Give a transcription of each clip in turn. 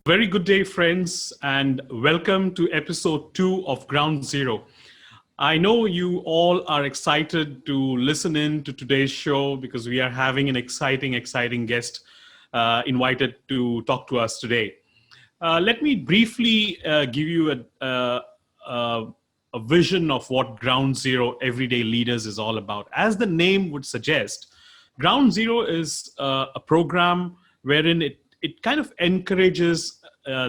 Very good day, friends, and welcome to episode 2 of Ground Zero. I know you all are excited to listen in to today's show because we are having an exciting guest invited to talk to us today. Let me briefly give you a, a vision of what Ground Zero Everyday Leaders is all about. As the name would suggest, Ground Zero is a program wherein it kind of encourages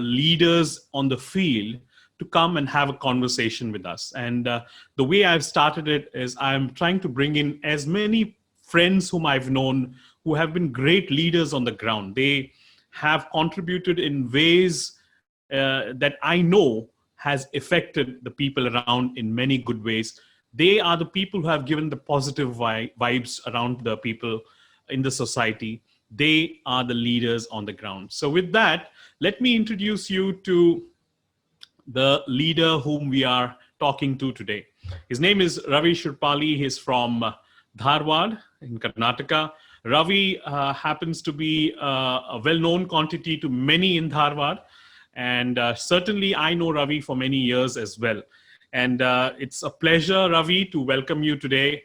leaders on the field to come and have a conversation with us. And the way I've started it is I'm trying to bring in as many friends whom I've known who have been great leaders on the ground. They have contributed in ways that I know has affected the people around in many good ways. They are the people who have given the positive vibes around the people in the society. They are the leaders on the ground. So with that, let me introduce you to the leader whom we are talking to today. His name is Ravi Shurpali. He's from Dharwad in Karnataka. Ravi happens to be a well-known quantity to many in Dharwad. And certainly I know Ravi for many years as well. And it's a pleasure, Ravi, to welcome you today.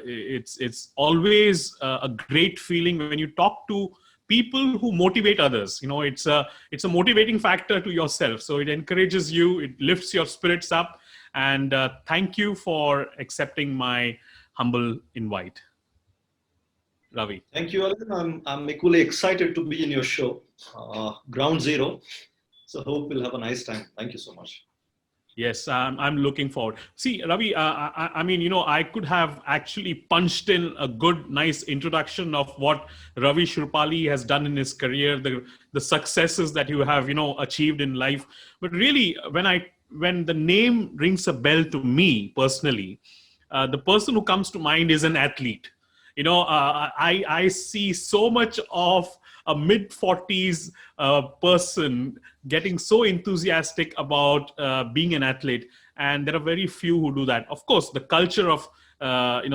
It's always a great feeling when you talk to people who motivate others. It's a motivating factor to yourself. So it encourages you, it lifts your spirits up. And thank you for accepting my humble invite. Ravi. Thank you, Alan. I'm equally excited to be in your show, Ground Zero. So hope we'll have a nice time. Thank you so much. Yes, I'm looking forward. See, Ravi, I could have actually punched in a good, nice introduction of what Ravi Shurpali has done in his career, the successes that you have, achieved in life. But really, when the name rings a bell to me personally, the person who comes to mind is an athlete. I see so much of a mid-40s person getting so enthusiastic about being an athlete, and there are very few who do that. Of course, the culture of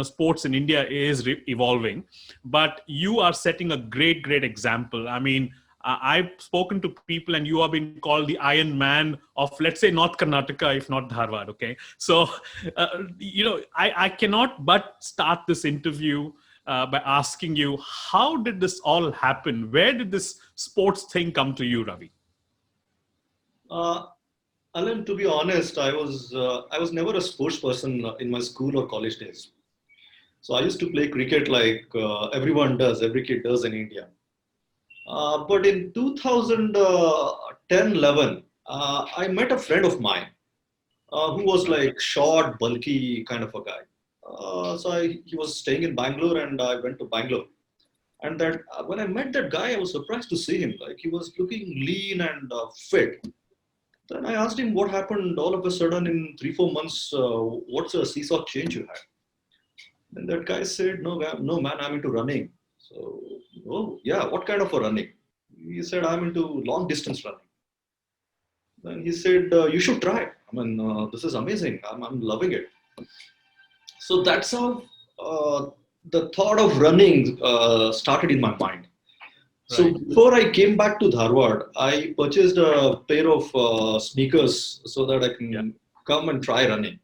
sports in India is evolving, but you are setting a great example. I mean, I've spoken to people, and you are being called the Iron Man of, let's say, North Karnataka, if not Dharwad. Okay, so I cannot but start this interview by asking you, how did this all happen? Where did this sports thing come to you, Ravi? Alan, to be honest, I was never a sports person in my school or college days. So I used to play cricket like everyone does, every kid does in India. But in 2010-11, I met a friend of mine who was like short, bulky kind of a guy. He was staying in Bangalore, and I went to Bangalore. And that when I met that guy, I was surprised to see him. Like, he was looking lean and fit. Then I asked him what happened all of a sudden in 3-4 months. What's a seesaw change you had? And that guy said, no man, I'm into running. So, oh yeah, what kind of a running? He said, I'm into long distance running. Then he said, you should try. I mean, this is amazing. I'm loving it. So that's how the thought of running started in my mind. So right. Before I came back to Dharwad, I purchased a pair of sneakers so that I can come and try running.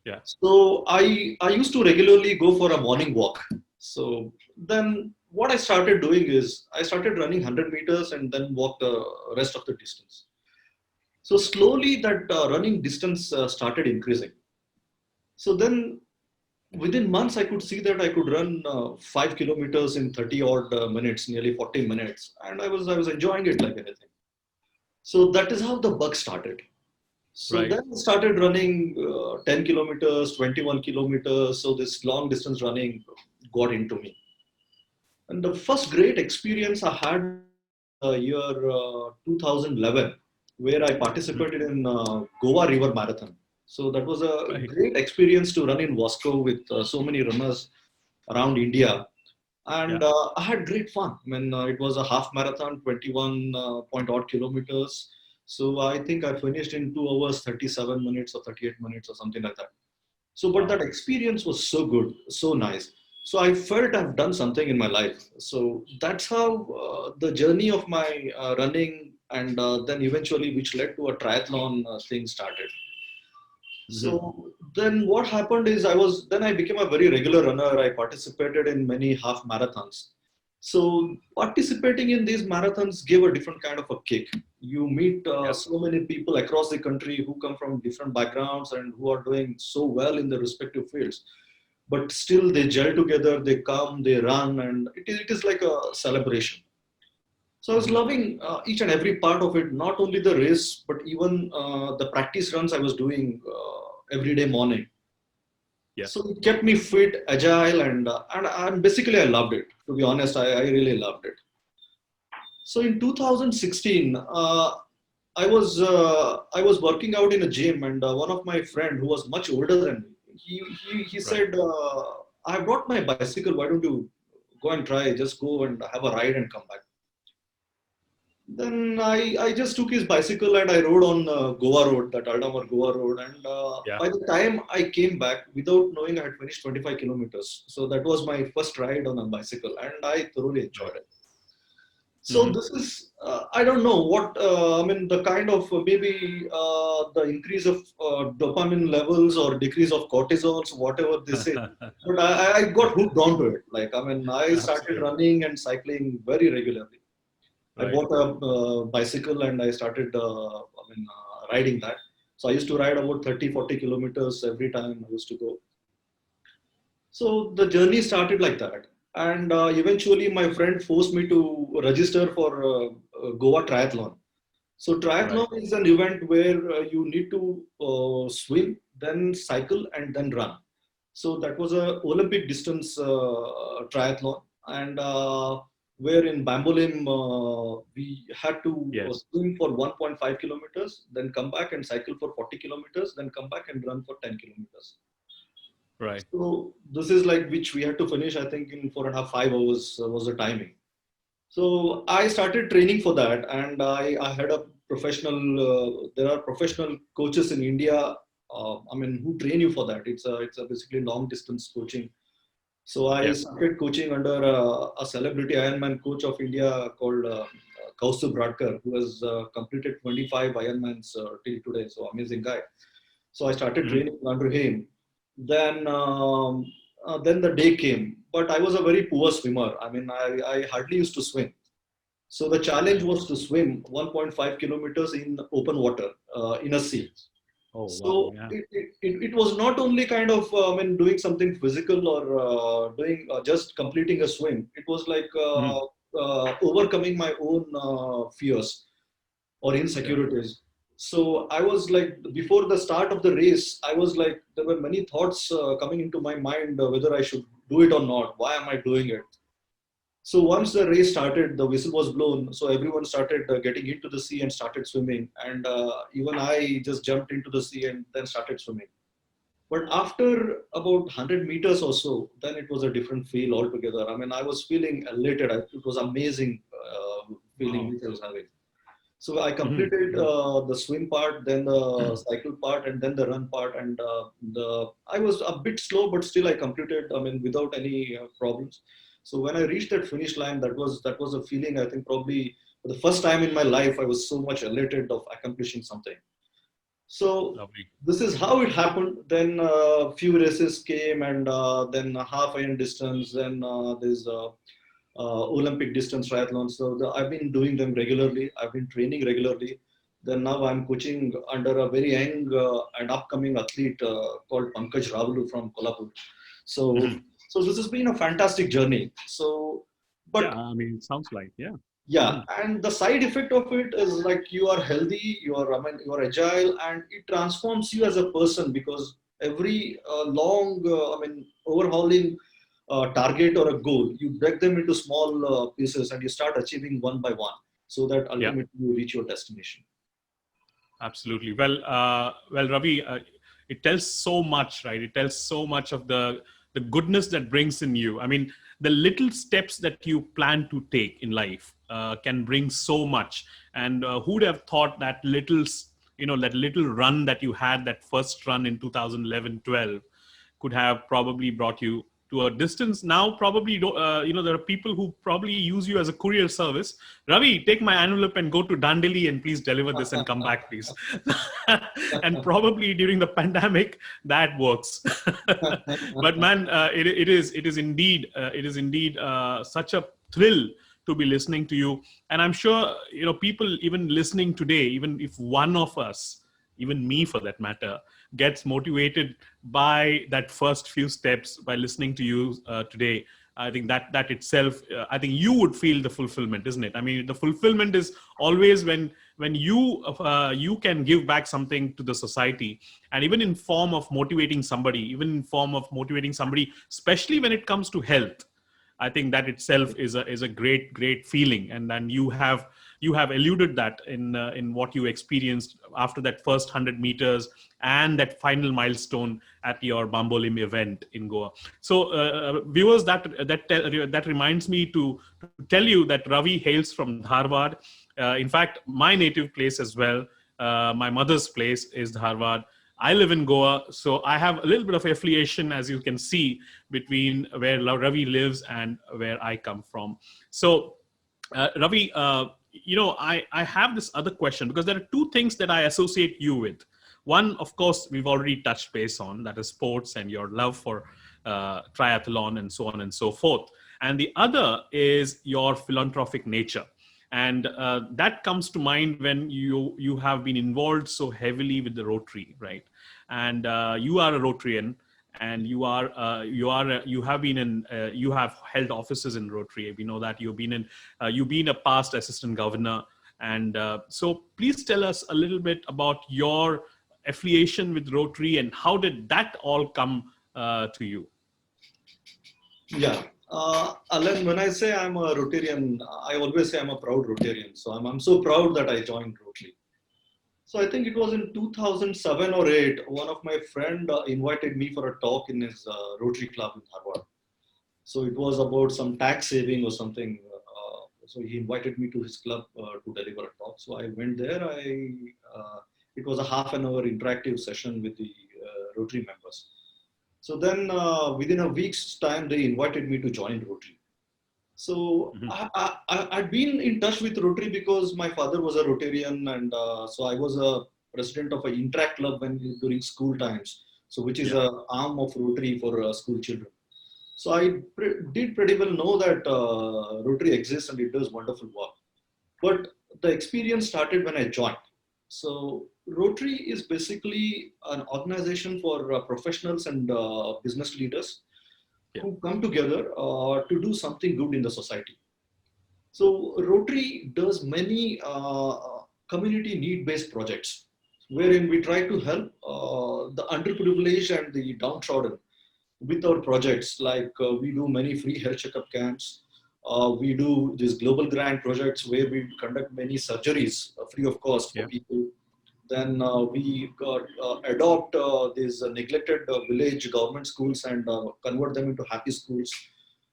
Yeah. So I used to regularly go for a morning walk. So then what I started doing is I started running 100 meters and then walk the rest of the distance. So slowly that running distance started increasing. So then within months, I could see that I could run 5 kilometers in 30 odd minutes, nearly 40 minutes. And I was enjoying it like anything. So that is how the bug started. So right. Then I started running 10 kilometers, 21 kilometers. So this long distance running got into me. And the first great experience I had year 2011, where I participated in Goa River Marathon. So that was a great experience to run in Wasco with so many runners around India. And I had great fun. I mean, it was a half marathon, 21 point odd kilometers. So I think I finished in 2 hours, 37 minutes or 38 minutes or something like that. So, but that experience was so good, so nice. So I felt I've done something in my life. So that's how the journey of my running, and then eventually which led to a triathlon thing started. Mhm. So then what happened is I became a very regular runner. I participated in many half marathons. So participating in these marathons gave a different kind of a kick. You meet Yeah. so many people across the country who come from different backgrounds and who are doing so well in their respective fields. But still they gel together, they come, they run, and it is like a celebration. So I was Mhm. loving each and every part of it, not only the race, but even the practice runs I was doing every day morning. Yeah. So it kept me fit, agile, and basically I loved it. To be honest, I really loved it. So in 2016, I was working out in a gym, and one of my friend who was much older than me, he Right. said, "I brought my bicycle. Why don't you go and try? Just go and have a ride and come back." Then I just took his bicycle and I rode on Goa Road, that Aldamar Goa Road. And Yeah. by the time I came back, without knowing, I had finished 25 kilometers. So that was my first ride on a bicycle, and I thoroughly Right. enjoyed it. So Mhm. this is, I don't know what, I mean, the kind of maybe the increase of dopamine levels or decrease of cortisols, whatever they say. But I got hooked onto it. Like, I mean, I started Absolutely. running and cycling very regularly. I Right. bought a bicycle and I started riding that. So I used to ride about 30, 40 kilometers every time I used to go. So the journey started like that. And eventually my friend forced me to register for Goa Triathlon. So Right. triathlon is an event where you need to swim, then cycle, and then run. So that was a Olympic distance triathlon, and where in Bambolim we had to Yes. swim for 1.5 kilometers, then come back and cycle for 40 kilometers, then come back and run for 10 kilometers. Right. So this is like which we had to finish, I think, in 4.5, 5 hours was the timing. So I started training for that, and I had a professional. There are professional coaches in India. I mean, who train you for that? It's a basically long distance coaching. So I Yeah. started coaching under a celebrity Ironman coach of India called Kaustuv Bradkar, who has completed 25 Ironmans till today. So amazing guy. So I started Mhm. training under him. Then the day came, but I was a very poor swimmer. I mean, I hardly used to swim. So the challenge Right. was to swim 1.5 kilometers in open water in a sea. Yes. Oh, wow. So Yeah. it was not only kind of doing something physical or doing just completing a swim. It was like Mhm. overcoming my own fears or Yeah. insecurities. So I was like, before the start of the race, I was like, there were many thoughts coming into my mind whether I should do it or not. Why am I doing it? So once the race started, the whistle was blown. So everyone started getting into the sea and started swimming. And even I just jumped into the sea and then started swimming. But after about 100 meters or so, then it was a different feel altogether. I mean, I was feeling elated. It was amazing feeling Wow. which I was having. So I Mhm. completed Mhm. the swim part, then the cycle part, and then the run part. And the I was a bit slow, but still I completed. I mean, without any problems. So when I reached that finish line, that was a feeling. I think probably for the first time in my life, I was so much elated of accomplishing something. So Lovely. this is how it happened. Then a few races came, and then a half iron distance. Then there's Olympic distance triathlon. So I've been doing them regularly. I've been training regularly. Then now I'm coaching under a very young and upcoming athlete called Pankaj Ravulu from Kolhapur. So, Mhm. so this has been a fantastic journey. So, Yeah. but I mean, it sounds like, yeah. yeah, Mhm. and the side effect of it is like you are healthy, I mean, you are agile, and it transforms you as a person because every long, I mean, overhauling target or a goal, you break them into small pieces and you start achieving one by one, so that Yeah. ultimately you reach your destination. Absolutely. Well, Ravi, it tells so much, right? It tells so much of the goodness that brings in you. I mean, the little steps that you plan to take in life can bring so much. And who'd have thought that that little run that you had, that first run in 2011, 12, could have probably brought you to a distance. Now, probably, there are people who probably use you as a courier service. Ravi, take my envelope and go to Dandeli and please deliver this and come back, please. And probably during the pandemic, that works. But man, it is indeed such a thrill to be listening to you. And I'm sure, people even listening today, even if one of us, even me for that matter, gets motivated by that first few steps by listening to you today, I think that itself, I think you would feel the fulfillment, isn't it? I mean, the fulfillment is always when you can give back something to the society, and even in form of motivating somebody, especially when it comes to health. I think that itself is a great feeling, and then you have alluded that in what you experienced after that first 100 meters and that final milestone at your Bambolim event in Goa. So, viewers, that reminds me to tell you that Ravi hails from Dharwad. In fact, my native place as well. My mother's place is Dharwad. I live in Goa, so I have a little bit of affiliation, as you can see, between where Ravi lives and where I come from. So, Ravi, I have this other question, because there are two things that I associate you with. One, of course, we've already touched base on, that is sports and your love for triathlon and so on and so forth. And the other is your philanthropic nature. And that comes to mind when you have been involved so heavily with the Rotary, right? And you are a Rotarian, and you have held offices in Rotary. We know that you've been a past assistant governor, and so please tell us a little bit about your affiliation with Rotary and how did that all come to you? Yeah. Alan, when I say I'm a Rotarian, I always say I'm a proud Rotarian. So I'm so proud that I joined Rotary. So I think it was in 2007 or 8, one of my friend invited me for a talk in his Rotary club in Harvard. So it was about some tax saving or something. So he invited me to his club to deliver a talk. So I went there. It was a half-an-hour interactive session with the Rotary members. So then within a week's time, they invited me to join Rotary. So I'd been in touch with Rotary because my father was a Rotarian, and so I was a president of an Interact club during school times. So which is an arm of Rotary for school children. So I did pretty well know that Rotary exists and it does wonderful work. But the experience started when I joined. So Rotary is basically an organization for professionals and business leaders who come together to do something good in the society. So Rotary does many community need-based projects wherein we try to help the underprivileged and the downtrodden with our projects. Like we do many free health checkup camps. We do these global grant projects where we conduct many surgeries free of cost for people. Then we adopt these neglected village government schools and convert them into happy schools.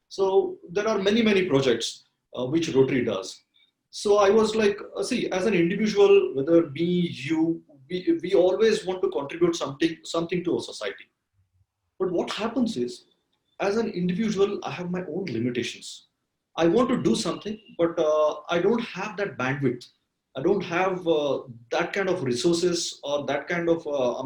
So there are many projects which Rotary does. So I was like, see, as an individual, whether me, you, we always want to contribute something to our society. But what happens is, as an individual, I have my own limitations. I want to do something, but I don't have that bandwidth. I don't have that kind of resources or that kind of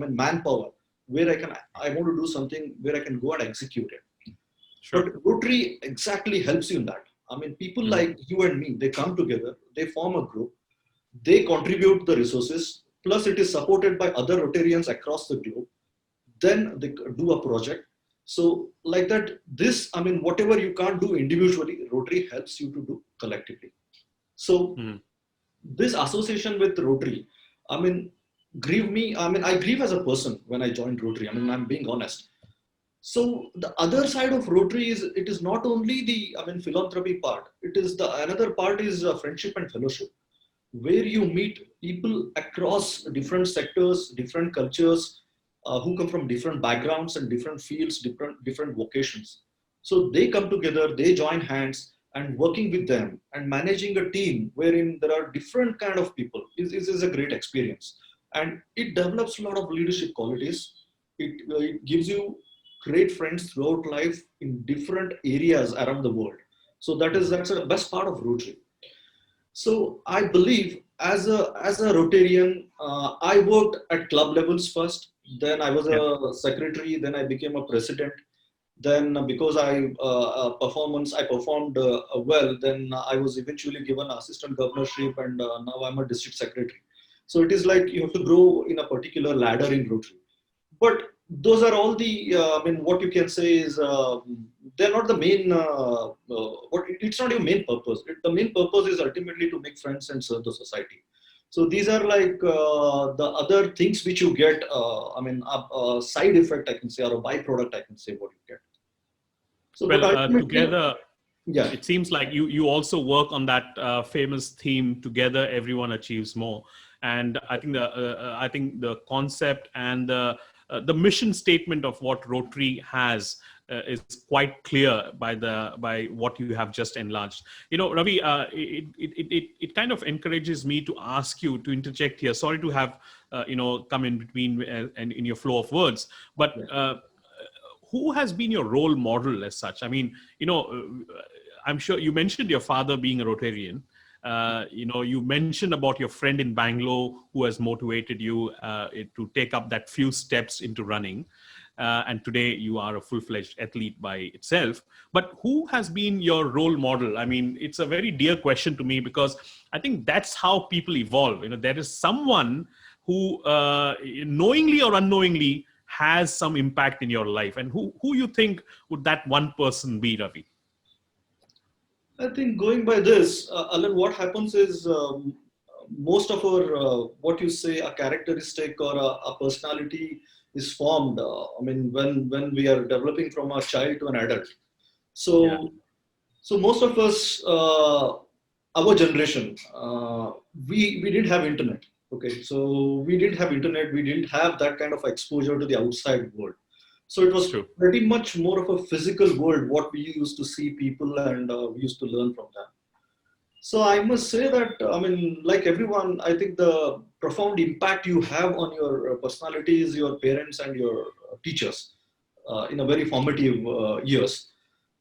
manpower where I want to do something where I can go and execute it. Sure. But Rotary exactly helps you in that. I mean, people like you and me, they come together, they form a group, they contribute the resources, plus it is supported by other Rotarians across the globe. Then they do a project. So like that, whatever you can't do individually, Rotary helps you to do collectively. So this association with Rotary, grieve me. I grieve as a person when I joined Rotary. I'm being honest. So the other side of Rotary is, it is not only the philanthropy part. It is another part is friendship and fellowship, where you meet people across different sectors, different cultures, who come from different backgrounds and different fields, different vocations. So they come together, they join hands, and working with them and managing a team wherein there are different kind of people is a great experience. And it develops a lot of leadership qualities. It gives you great friends throughout life in different areas around the world. So that's the best part of Rotary. So I believe as a Rotarian, I worked at club levels first. Then I was Yeah. a secretary. Then I became a president. Then because I performed well. Then I was eventually given assistant governorship, and now I'm a district secretary. So it is like you have to grow in a particular ladder in Rotary. But those are all the I mean, what you can say is they're not the main it's not your main purpose. The main purpose is ultimately to make friends and serve the society. So these are like the other things which you get, I mean, a side effect, I can say, or a byproduct, I can say, what you get. So but Well, ultimately, together, yeah. it seems like you also work on that famous theme, together everyone achieves more. And I think the concept and the mission statement of what Rotary has is quite clear by what you have just enlarged. Ravi, it kind of encourages me to ask you to interject here. Sorry to have come in between and in your flow of words, but Yeah. who has been your role model as such? I mean, I'm sure you mentioned your father being a Rotarian. You mentioned about your friend in Bangalore who has motivated you to take up that few steps into running. And today you are a full-fledged athlete by itself. But who has been your role model? I mean, it's a very dear question to me because I think that's how people evolve. There is someone who, knowingly or unknowingly, has some impact in your life, and who you think would that one person be, Ravi? I think going by this, Alan, what happens is most of our, what you say, a characteristic or a personality is formed. I mean, when we are developing from a child to an adult. Yeah. So, so most of us, our generation, we didn't have internet. Okay, so we didn't have internet. We didn't have that kind of exposure to the outside world. So it was True. pretty much more of a physical world, what we used to see people, and we used to learn from them. So I must say that, I mean, like everyone, I think the profound impact you have on your personality is your parents and your teachers in a very formative years.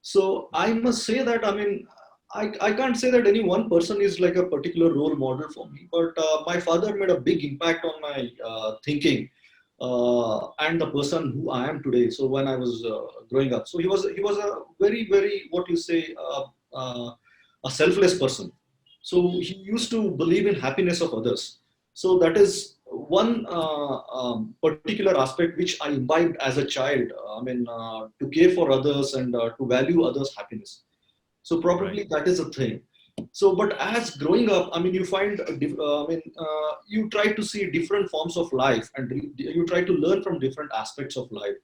So I must say that, I mean, I can't say that any one person is like a particular role model for me, but my father made a big impact on my thinking and the person who I am today. So when I was growing up, so he was a very very, what you say, a selfless person. So he used to believe in happiness of others. So that is one particular aspect which I imbibed as a child. I mean, to care for others and to value others' happiness. So Right. probably that is a thing. So but as growing up, I mean, you find I mean, you try to see different forms of life, and you try to learn from different aspects of life.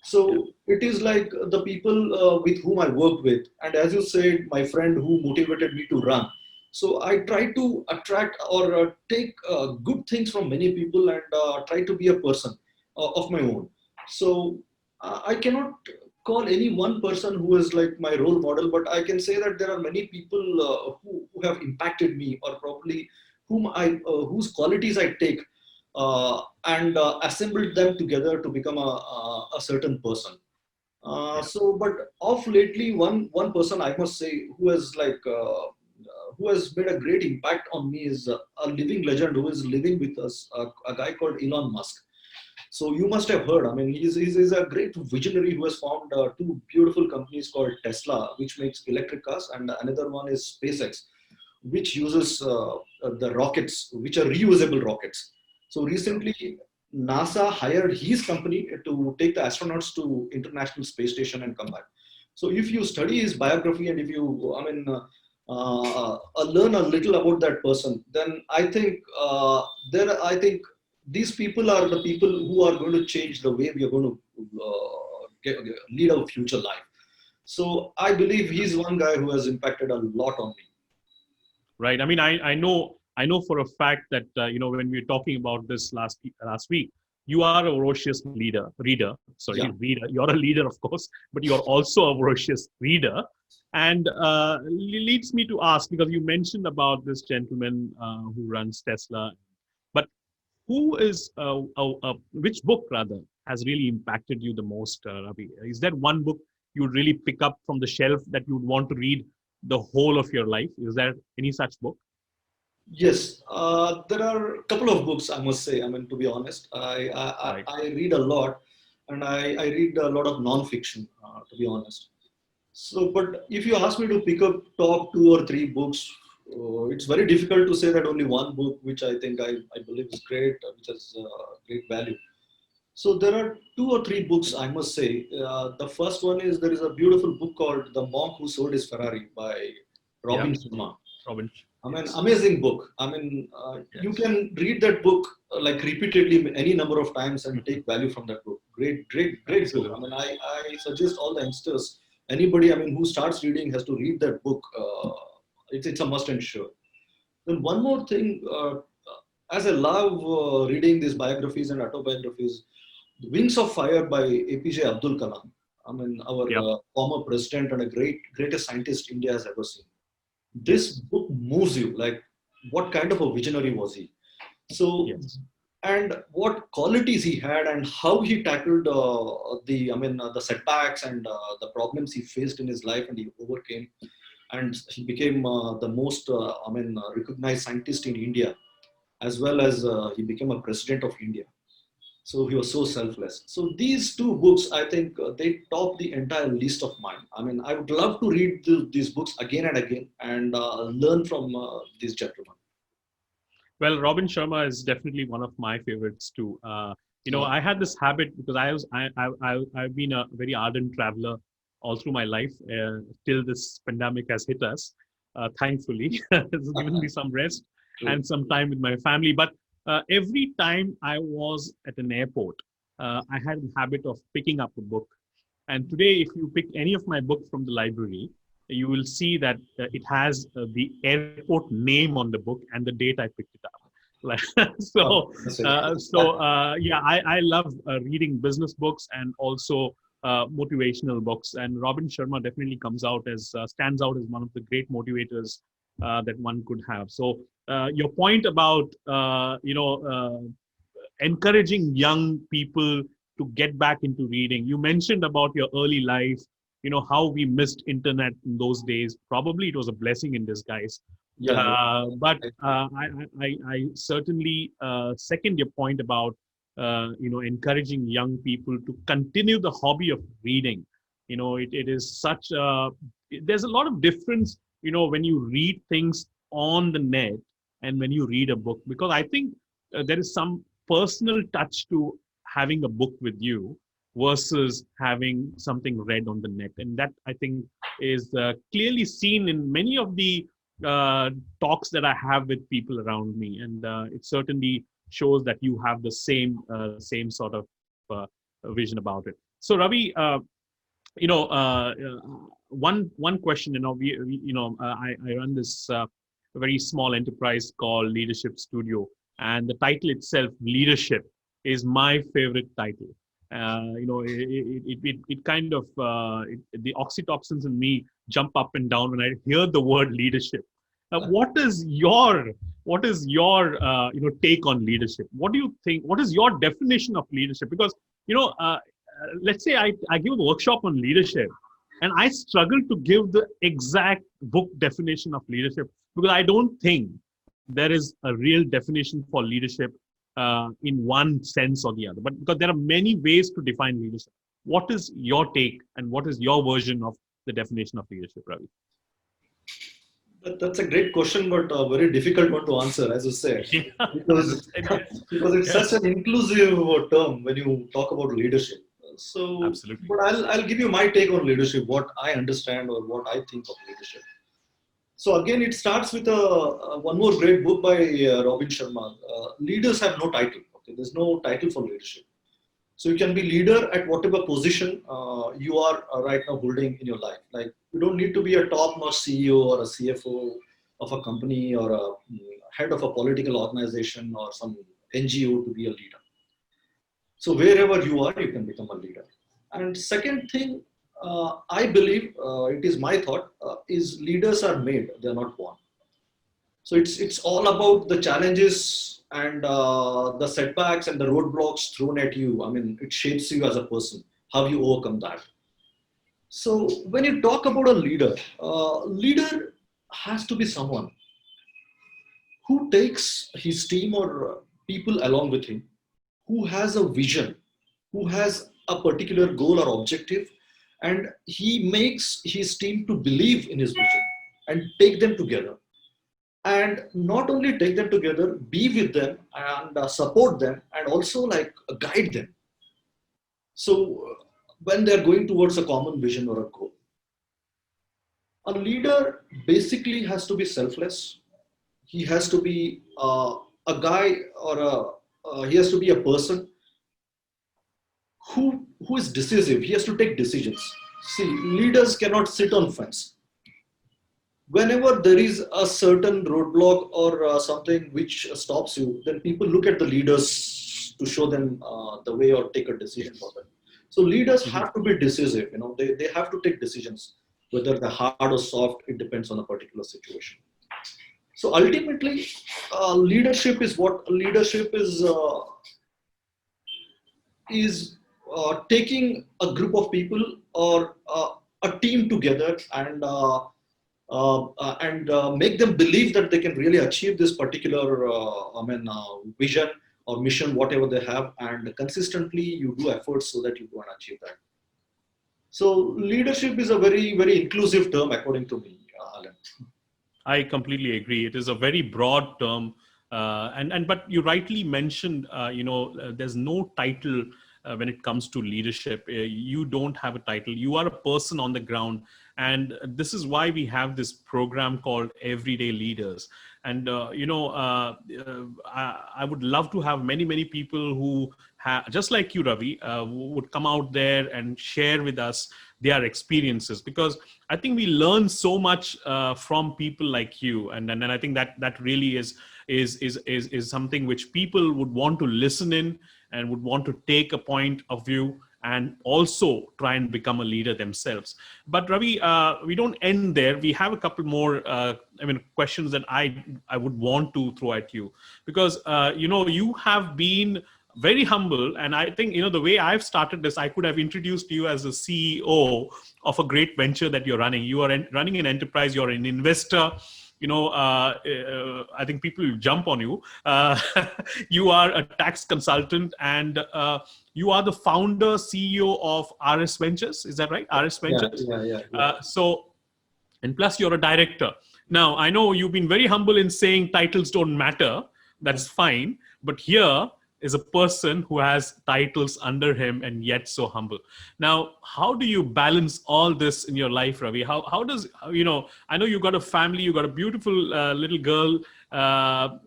So Yeah. it is like the people with whom I worked with, and as you said, my friend who motivated me to run. So I try to attract or take good things from many people, and try to be a person of my own. So I cannot call any one person who is like my role model, but I can say that there are many people who have impacted me, or probably whose qualities I take and assembled them together to become a certain person. Yeah. But of lately, one person I must say who has made a great impact on me is a living legend who is living with us, a guy called Elon Musk. So you must have heard. I mean, he's a great visionary who has formed two beautiful companies called Tesla, which makes electric cars, and another one is SpaceX, which uses the rockets, which are reusable rockets. So Sure. recently, NASA hired his company to take the astronauts to International Space Station and come back. So if you study his biography, and if you, I mean, learn a little about that person, then I think these people are the people who are going to change the way we are going to lead our future life. So I believe he's one guy who has impacted a lot on me. Right. I mean, I know for a fact that when we were talking about this last week, you are a voracious Yeah. reader. You're a leader, of course, but you're also a voracious reader. And leads me to ask, because you mentioned about this gentleman who runs Tesla, but who is which book rather has really impacted you the most, Ravi? Is there one book you'd really pick up from the shelf that you'd want to read the whole of your life? Is there any such book? Yes, there are a couple of books, I must say. I mean, to be honest, Right. I read a lot, and I read a lot of non-fiction, to be honest. So, but if you ask me to pick up top two or three books, it's very difficult to say that only one book, which I believe is great, which has great value. So there are two or three books, I must say. The first one is there is a beautiful book called The Monk Who Sold His Ferrari by Yeah. Robin Sharma. Robin. I mean, Yes. amazing book. I mean, you Yes. can read that book like repeatedly any number of times and take value from that book. Great book. I Absolutely. mean, I suggest all the youngsters, anybody, I mean, who starts reading has to read that book. It's a must and sure. Then one more thing, as I love reading these biographies and autobiographies, Wings of Fire by APJ Abdul Kalam. I mean, our Yeah. former president and a greatest scientist India has ever seen. This Yes. book moves you. Like, what kind of a visionary was he? So, Yes. and what qualities he had, and how he tackled the setbacks and the problems he faced in his life, and he overcame, and he became the most recognized scientist in India, as well as he became a president of India. So he was so selfless. So these two books, I think, they top the entire list of mine. I mean, I would love to read these books again and again and learn from these gentlemen. Well, Robin Sharma is definitely one of my favorites too. Uh, I had this habit because I've been a very ardent traveler all through my life till this pandemic has hit us. Thankfully, it's given me some rest True. and some time with my family. But every time I was at an airport, I had a habit of picking up a book. And today, if you pick any of my books from the library, you will see that it has the airport name on the book and the date I picked it up. Like, Oh, so, that's it. yeah, I love reading business books and also motivational books. And Robin Sharma definitely stands out as one of the great motivators that one could have. So, your point about encouraging young people to get back into reading. You mentioned about your early life, how we missed internet in those days. Probably it was a blessing in disguise. Yeah, yeah. But I agree. I certainly second your point about encouraging young people to continue the hobby of reading. It is such there's a lot of difference when you read things on the net and when you read a book, because I think there is some personal touch to having a book with you versus having something read on the net. And that, I think, is clearly seen in many of the uh, talks that I have with people around me. And it certainly shows that you have the same sort of vision about it. So, Ravi, you know, one question. I run this very small enterprise called Leadership Studio, and the title itself, Leadership, is my favorite title. It kind of the oxytocins in me jump up and down when I hear the word leadership. What is your take on leadership? What do you think? What is your definition of leadership? Because let's say I give a workshop on leadership, and I struggle to give the exact book definition of leadership because I don't think there is a real definition for leadership in one sense or the other. But because there are many ways to define leadership, what is your take and what is your version of the definition of leadership, Ravi? That's a great question, but a very difficult one to answer, as you said, Yeah, because yes, because it's such yes, an inclusive term when you talk about leadership. So, absolutely. but I'll give you my take on leadership, what I understand or what I think of leadership. So again, it starts with one more great book by Robin Sharma. Leaders have no title. Okay, there's no title for leadership. So you can be leader at whatever position you are right now holding in your life. Like, you don't need to be a top-notch CEO or a CFO of a company or a head of a political organization or some NGO to be a leader. So wherever you are, you can become a leader. And second thing, I believe it is my thought is leaders are made; they are not born. So it's all about the challenges and the setbacks and the roadblocks thrown at you, I mean, it shapes you as a person, how you overcome that. So when you talk about a leader, leader has to be someone who takes his team or people along with him, who has a vision, who has a particular goal or objective, and he makes his team to believe in his vision and take them together. And not only take them together, be with them and support them and also like guide them. So when they're going towards a common vision or a goal, a leader basically has to be selfless. He has to be a guy or he has to be a person who is decisive. He has to take decisions. See, leaders cannot sit on fence. Whenever there is a certain roadblock or something which stops you, then people look at the leaders to show them the way or take a decision for them. So leaders Mhm. have to be decisive. You know, they have to take decisions, whether they're hard or soft. It depends on a particular situation. So ultimately, leadership is what leadership is taking a group of people or a team together and make them believe that they can really achieve this particular vision or mission, whatever they have, and consistently you do efforts so that you go and achieve that. So leadership is a very very inclusive term according to me, Alan. I completely agree. It is a very broad term, and but you rightly mentioned, there's no title when it comes to leadership. You don't have a title. You are a person on the ground, and this is why we have this program called Everyday Leaders. And I would love to have many people who just like you, Ravi, would come out there and share with us their experiences, because I think we learn so much from people like you, and I think that really is something which people would want to listen in and would want to take a point of view and also try and become a leader themselves. But Ravi, we don't end there. We have a couple more, questions that I would want to throw at you, because you have been very humble, and I think the way I've started this, I could have introduced you as the CEO of a great venture that you're running. You are running an enterprise. You're an investor. I think people will jump on you. You are a tax consultant, and you are the founder CEO of RS Ventures. Is that right? RS Yeah, Ventures. yeah, yeah, yeah. So, and plus you're a director. Now I know you've been very humble in saying titles don't matter. That's fine. But here is a person who has titles under him and yet so humble. Now, how do you balance all this in your life, Ravi? How does, I know you got a family, you got a beautiful little girl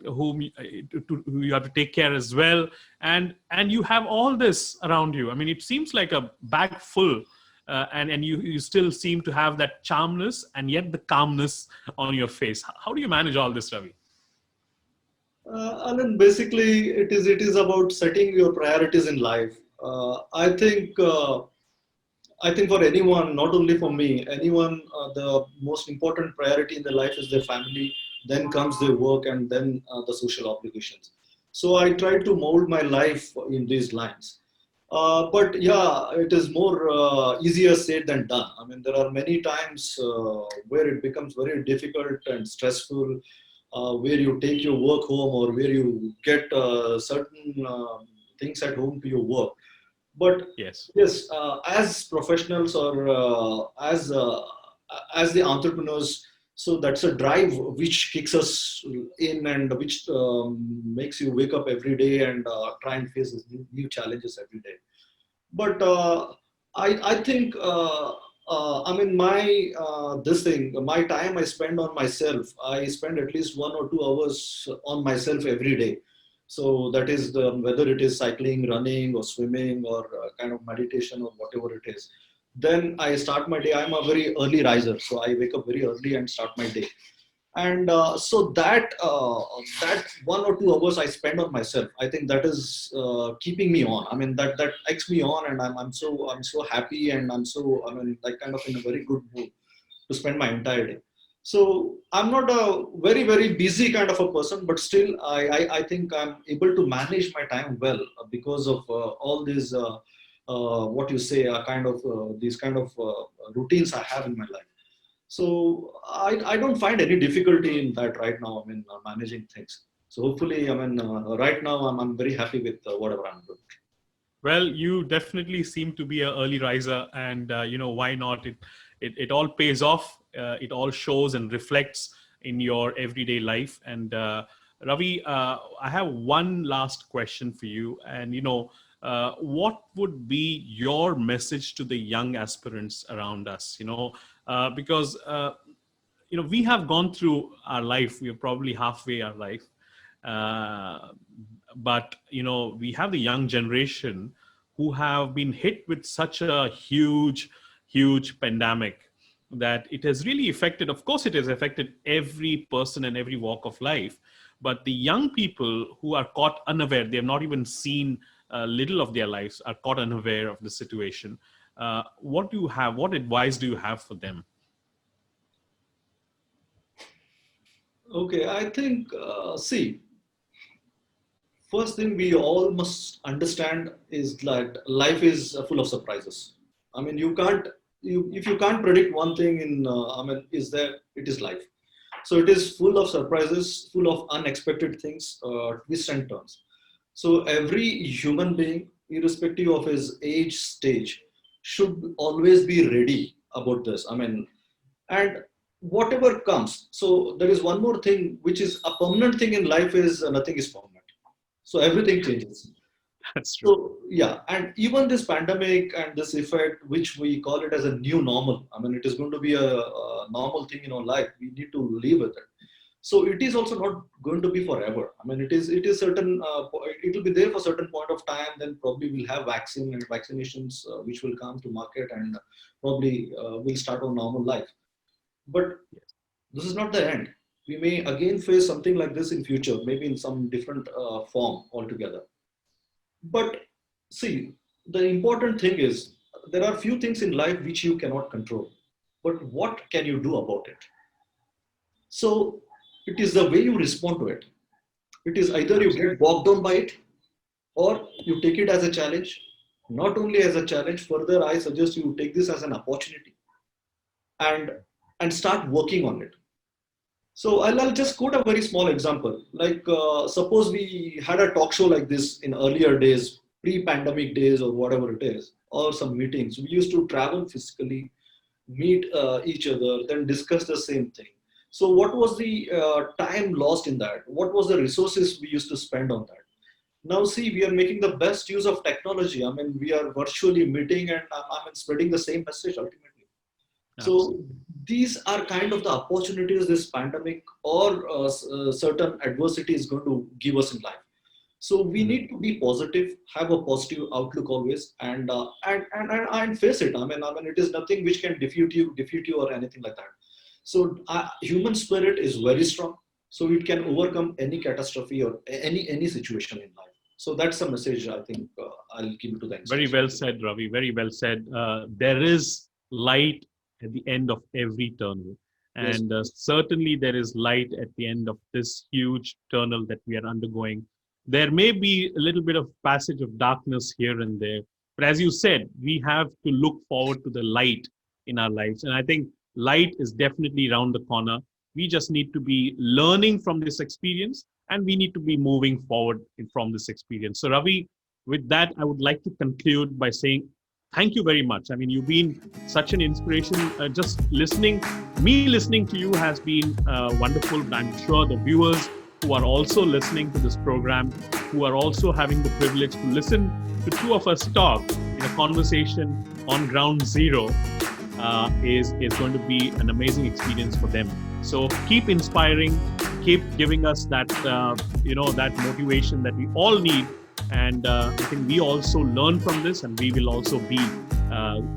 whom you have to take care as well, and you have all this around you. I mean, it seems like a bag full, and you still seem to have that charmness and yet the calmness on your face. How do you manage all this, Ravi? And then basically, it is about setting your priorities in life. I think for anyone, not only for me, anyone, the most important priority in their life is their family. Then comes their work, and then the social obligations. So I try to mold my life in these lines. But yeah, it is more easier said than done. I mean, there are many times where it becomes very difficult and stressful, where you take your work home or where you get certain things at home to your work. But Yes. yes, as professionals or as the entrepreneurs, so that's a drive which kicks us in and which makes you wake up every day and try and face these new challenges every day. But I think I mean my this thing my time I spend on myself. I spend at least 1 or 2 hours on myself every day. So that is whether it is cycling, running, or swimming, or kind of meditation, or whatever it is. Then I start my day. I'm a very early riser, so I wake up very early and start my day. And so that 1 or 2 hours I spend on myself, I think that is keeping me on. I mean, that takes me on, and I'm so happy, and I'm so, I mean, like kind of in a very good mood to spend my entire day. So I'm not a very, very busy kind of a person, but still I think I'm able to manage my time well because of all these, what you say, kind of these kind of routines I have in my life. So I don't find any difficulty in that right now. I mean, managing things. So hopefully, I mean, right now I'm very happy with whatever I'm doing. Well, you definitely seem to be an early riser, and why not? It all pays off. It all shows and reflects in your everyday life. And Ravi, I have one last question for you. And what would be your message to the young aspirants around us? Because we have gone through our life. We are probably halfway our life, uh, but we have the young generation who have been hit with such a huge pandemic that it has really affected, of course it has affected every person and every walk of life, but the young people who are caught unaware, they have not even seen little of their lives, are caught unaware of the situation. What advice do you have for them? Okay, I think, see, first thing we all must understand is that life is full of surprises. I mean, if you can't predict one thing in, I mean, is there, it is life. So it is full of surprises, full of unexpected things, twists and turns. So every human being, irrespective of his age stage, should always be ready about this. I mean, and whatever comes. So there is one more thing, which is a permanent thing in life is nothing is permanent. So everything changes. That's true. So yeah, and even this pandemic and this effect, which we call it as a new normal, I mean, it is going to be a normal thing in our life. We need to live with it. So it is also not going to be forever. I mean, it is certain. It will be there for certain point of time. Then probably we'll have vaccine and vaccinations which will come to market, and probably we'll start our normal life. But this is not the end. We may again face something like this in future, maybe in some different form altogether. But see, the important thing is there are few things in life which you cannot control. But what can you do about it? So it is the way you respond to it. It is either you get bogged down by it or you take it as a challenge. Not only as a challenge, further, I suggest you take this as an opportunity and start working on it. So I'll just quote a very small example. Like suppose we had a talk show like this in earlier days, pre-pandemic days or whatever it is, or some meetings. We used to travel physically, meet each other, then discuss the same thing. So what was the time lost in that? What was the resources we used to spend on that? Now see, we are making the best use of technology. I mean, we are virtually meeting and I mean, spreading the same message ultimately. So Absolutely. these are kind of the opportunities this pandemic or certain adversity is going to give us in life. So we Mhm. need to be positive, have a positive outlook always, and face it. I mean, it is nothing which can defeat you or anything like that. So human spirit is very strong, so it can overcome any catastrophe or any situation in life. So that's the message I think I'll give to the Very youngsters. well said, Ravi. Very well said. There is light at the end of every tunnel. Yes. And certainly there is light at the end of this huge tunnel that we are undergoing. There may be a little bit of passage of darkness here and there. But as you said, we have to look forward to the light in our lives. And I think light is definitely around the corner. We just need to be learning from this experience and we need to be moving forward from this experience. So, Ravi, with that, I would like to conclude by saying thank you very much. I mean, you've been such an inspiration. Just listening to you has been wonderful. But I'm sure the viewers who are also listening to this program, who are also having the privilege to listen to two of us talk in a conversation on ground zero, is going to be an amazing experience for them. So keep inspiring, keep giving us that that motivation that we all need, and I think we also learn from this, and we will also be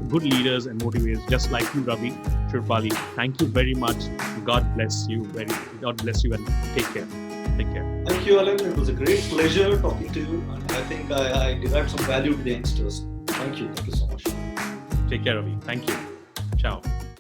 good leaders and motivators, just like you, Ravi. Shurpali, thank you very much. God bless you, and take care. Take care. Thank you, Alan. It was a great pleasure talking to you, and I think I derived some value to the youngsters. Thank you. Thank you so much. Take care, Ravi. Thank you. Ciao.